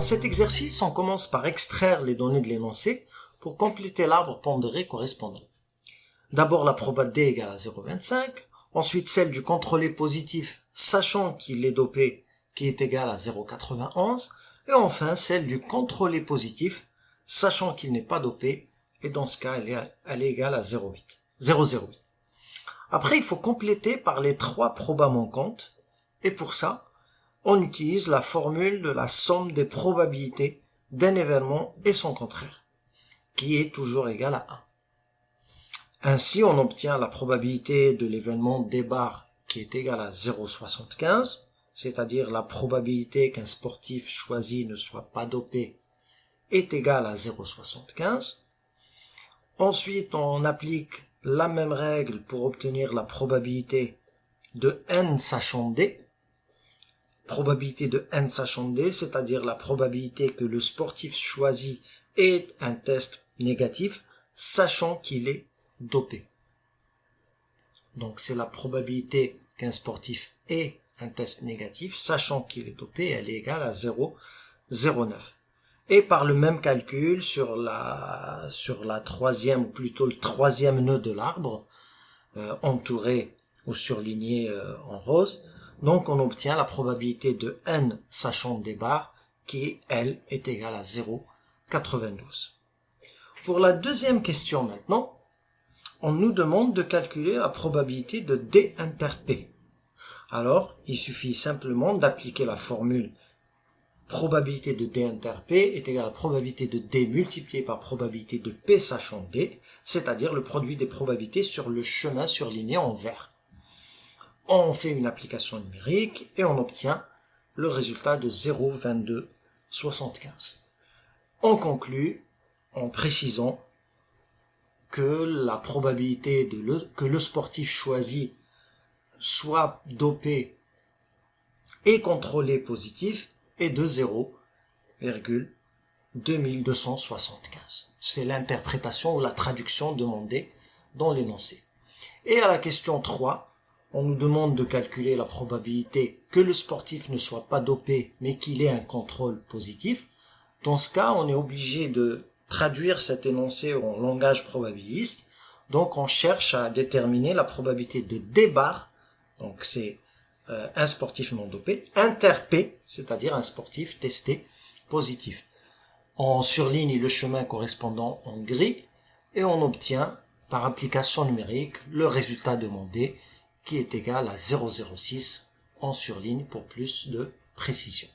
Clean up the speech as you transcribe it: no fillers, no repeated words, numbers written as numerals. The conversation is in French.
cet exercice, on commence par extraire les données de l'énoncé pour compléter l'arbre pondéré correspondant. D'abord la proba D égale à 0,25, ensuite celle du contrôlé positif sachant qu'il est dopé qui est égale à 0,91, et enfin celle du contrôlé positif sachant qu'il n'est pas dopé, et dans ce cas elle est égale à 0,08. Après il faut compléter par les trois probas manquantes, et pour ça on utilise la formule de la somme des probabilités d'un événement et son contraire, qui est toujours égale à 1. Ainsi, on obtient la probabilité de l'événement D bar qui est égale à 0,75, c'est-à-dire la probabilité qu'un sportif choisi ne soit pas dopé est égale à 0,75. Ensuite, on applique la même règle pour obtenir la probabilité de n sachant D. Probabilité de n sachant D, c'est-à-dire la probabilité que le sportif choisi ait un test négatif, sachant qu'il est dopé. Donc c'est la probabilité qu'un sportif ait un test négatif, sachant qu'il est dopé, elle est égale à 0,09. Et par le même calcul sur la troisième, ou plutôt le troisième nœud de l'arbre, entouré ou surligné en rose, donc on obtient la probabilité de n sachant D bar qui, elle, est égale à 0,92. Pour la deuxième question maintenant, on nous demande de calculer la probabilité de D inter P. Alors, il suffit simplement d'appliquer la formule probabilité de D inter P est égale à probabilité de D multiplié par probabilité de P sachant D, c'est-à-dire le produit des probabilités sur le chemin surligné en vert. On fait une application numérique et on obtient le résultat de 0,2275. On conclut en précisant que la probabilité que le sportif choisi soit dopé et contrôlé positif est de 0,2275. C'est l'interprétation ou la traduction demandée dans l'énoncé. Et à la question 3, on nous demande de calculer la probabilité que le sportif ne soit pas dopé, mais qu'il ait un contrôle positif. Dans ce cas, on est obligé de traduire cet énoncé en langage probabiliste. Donc, on cherche à déterminer la probabilité de D bar, donc c'est un sportif non dopé, inter P, c'est-à-dire un sportif testé positif. On surligne le chemin correspondant en gris et on obtient, par application numérique, le résultat demandé, qui est égal à 0,06 en surligne pour plus de précision.